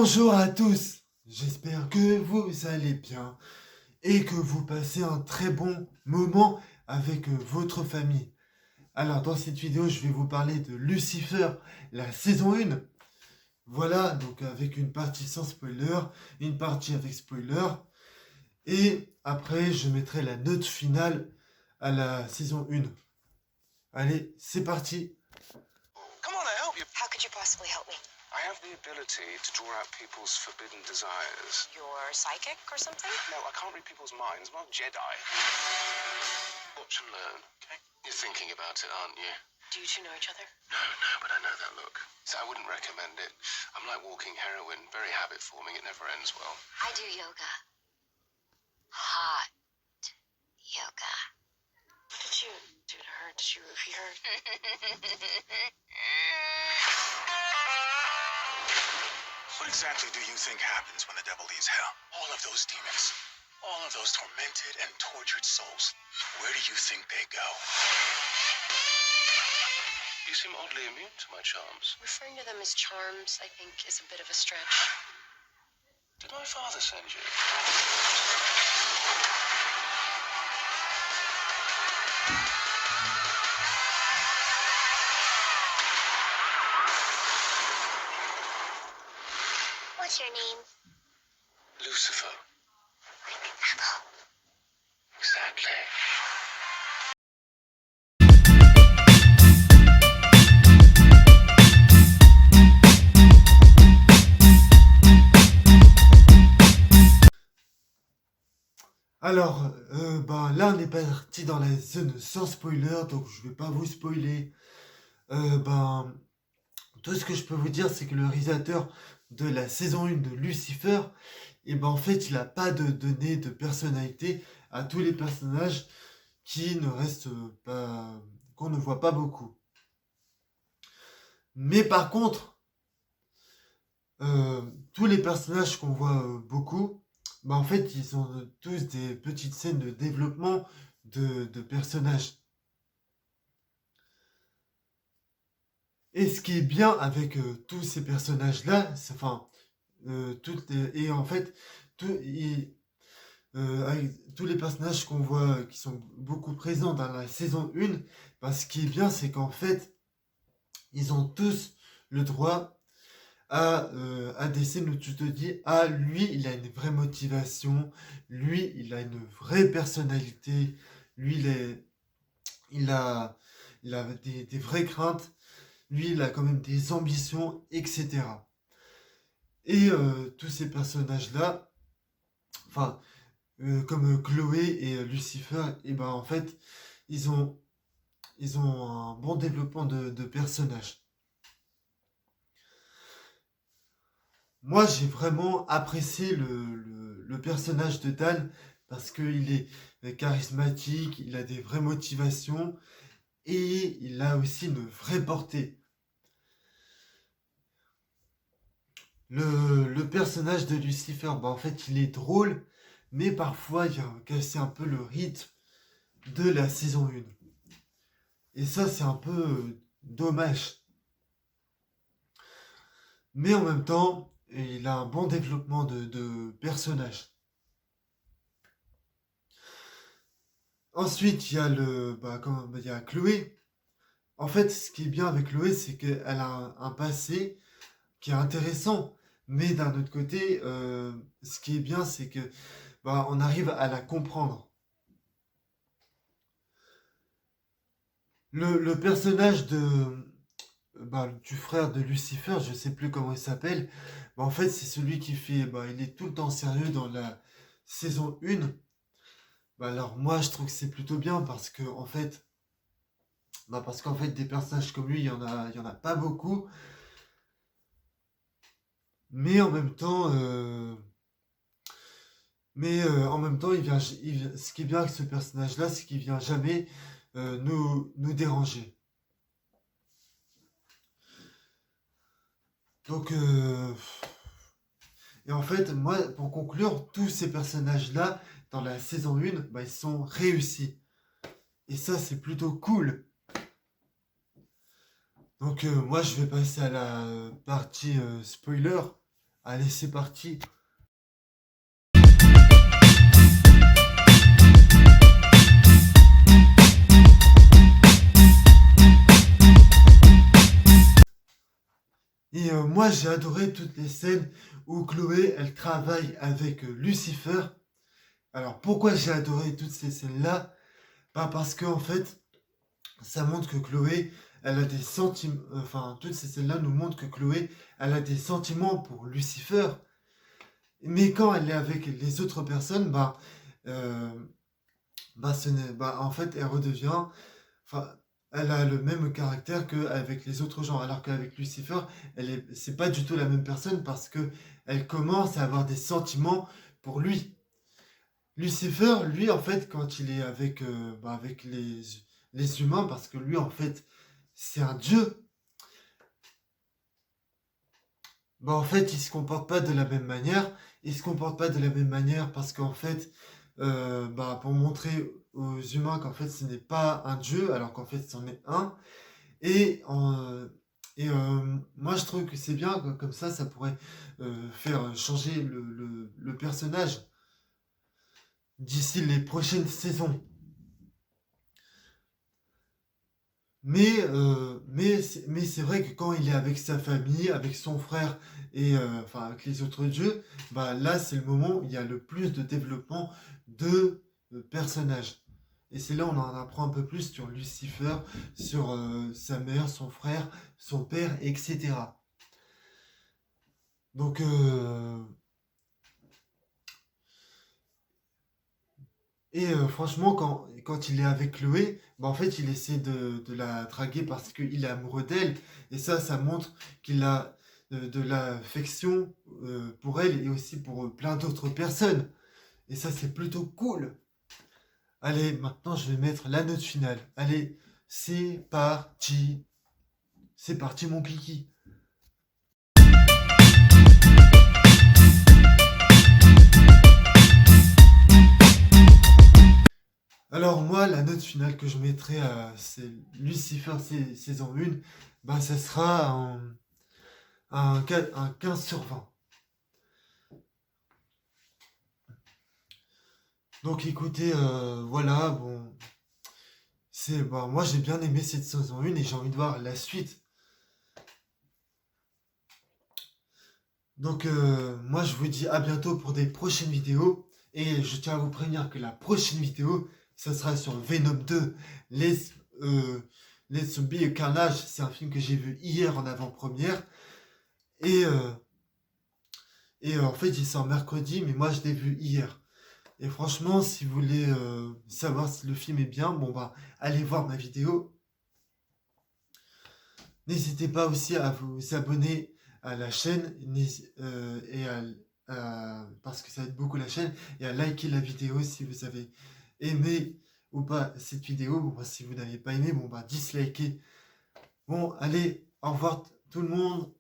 Bonjour à tous, j'espère que vous allez bien et que vous passez un très bon moment avec votre famille. Alors dans cette vidéo, je vais vous parler de Lucifer, la saison 1. Voilà, donc avec une partie sans spoiler, une partie avec spoiler. Et après, je mettrai la note finale à la saison 1. Allez, c'est parti. Come on, I'll help you. How could you possibly help me? I have the ability to draw out people's forbidden desires. You're psychic or something? No, I can't read people's minds. I'm not Jedi. Watch and learn, okay? You're thinking about it, aren't you? Do you two know each other? No, but I know that look. So I wouldn't recommend it. I'm like walking heroin, very habit-forming. It never ends well. I do yoga. Hot yoga. What did you do to her? Did you roofie her? What exactly do you think happens when the devil leaves hell? All of those demons, all of those tormented and tortured souls, where do you think they go? You seem oddly immune to my charms. Referring to them as charms, I think, is a bit of a stretch. Did my father send you? What's your name? Lucifer. Like apple. Exactly. Alors, là on est parti dans la zone sans spoiler, donc je vais pas vous spoiler. Euh, ben, Tout ce que je peux vous dire, c'est que le réalisateur de la saison 1 de Lucifer, en fait, il n'a pas donné de personnalité à tous les personnages qui ne restent pas, qu'on ne voit pas beaucoup. Mais par contre, tous les personnages qu'on voit beaucoup, en fait, ils ont tous des petites scènes de développement de personnages. Et ce qui est bien avec tous ces personnages-là, et en fait, avec tous les personnages qu'on voit qui sont beaucoup présents dans la saison 1, ce qui est bien, c'est qu'en fait, ils ont tous le droit à des scènes où tu te dis, ah, lui, il a une vraie motivation, lui, il a une vraie personnalité, lui, il a des vraies craintes, lui, il a quand même des ambitions, etc. Et tous ces personnages-là, comme Chloé et Lucifer, en fait, ils ont, ils ont un bon développement de personnages. Moi, j'ai vraiment apprécié le personnage de Dan parce qu'il est charismatique, il a des vraies motivations et il a aussi une vraie portée. Le personnage de Lucifer, en fait, il est drôle, mais parfois, il a cassé un peu le rythme de la saison 1. Et ça, c'est un peu dommage. Mais en même temps, il a un bon développement de personnage. Ensuite, il y a il y a Chloé. En fait, ce qui est bien avec Chloé, c'est qu'elle a un passé qui est intéressant. Mais d'un autre côté, ce qui est bien, c'est que on arrive à la comprendre. Le personnage du frère de Lucifer, je sais plus comment il s'appelle, en fait, c'est celui qui fait, il est tout le temps sérieux dans la saison 1. Alors moi, je trouve que c'est plutôt bien parce que parce qu'en fait, des personnages comme lui, il y en a pas beaucoup. Mais en même temps, ce qui est bien avec ce personnage-là, c'est qu'il vient jamais nous déranger. Donc, et en fait, moi, pour conclure, tous ces personnages-là, dans la saison 1, ils sont réussis. Et ça, c'est plutôt cool. Donc, moi, je vais passer à la partie spoiler. Allez, c'est parti. Et moi, j'ai adoré toutes les scènes où Chloé, elle travaille avec Lucifer. Alors, pourquoi j'ai adoré toutes ces scènes-là? Bah, parce que en fait, ça montre que Chloé, elle a des sentiments. Enfin, toutes ces scènes-là nous montrent que Chloé, elle a des sentiments pour Lucifer. Mais quand elle est avec les autres personnes, euh, en fait, elle redevient. Enfin, elle a le même caractère qu'avec les autres gens, alors qu'avec Lucifer, c'est pas du tout la même personne parce que elle commence à avoir des sentiments pour lui. Lucifer, lui, en fait, quand il est avec les humains, parce que lui, en fait, c'est un dieu, en fait, il se comporte pas de la même manière. Il se comporte pas de la même manière parce qu'en fait, pour montrer aux humains qu'en fait, ce n'est pas un dieu, alors qu'en fait, c'en est un. Et, moi, je trouve que c'est bien, comme ça pourrait faire changer le personnage d'ici les prochaines saisons. Mais c'est vrai que quand il est avec sa famille, avec son frère et avec les autres dieux, là, c'est le moment où il y a le plus de développement de personnages. Et c'est là où on en apprend un peu plus sur Lucifer, sur sa mère, son frère, son père, etc. Donc, franchement, quand il est avec Chloé, en fait, il essaie de la draguer parce qu'il est amoureux d'elle. Et ça montre qu'il a de l'affection pour elle et aussi pour plein d'autres personnes. Et ça, c'est plutôt cool. Allez, maintenant, je vais mettre la note finale. Allez, c'est parti. C'est parti, mon kiki. Alors moi, la note finale que je mettrai à Lucifer saison 1, ça sera un 15 sur 20. Donc écoutez, voilà, bon, moi j'ai bien aimé cette saison 1 et j'ai envie de voir la suite. Donc moi je vous dis à bientôt pour des prochaines vidéos et je tiens à vous prévenir que la prochaine vidéo, ça sera sur Venom 2, euh, Let's Be a Carnage. C'est un film que j'ai vu hier en avant-première et, en fait il sort mercredi, mais moi je l'ai vu hier. Et franchement, si vous voulez savoir si le film est bien, allez voir ma vidéo. N'hésitez pas aussi à vous abonner à la chaîne parce que ça aide beaucoup la chaîne et à liker la vidéo si vous avez aimé ou pas cette vidéo. Si vous n'avez pas aimé, dislikez. Bon, allez, au revoir tout le monde.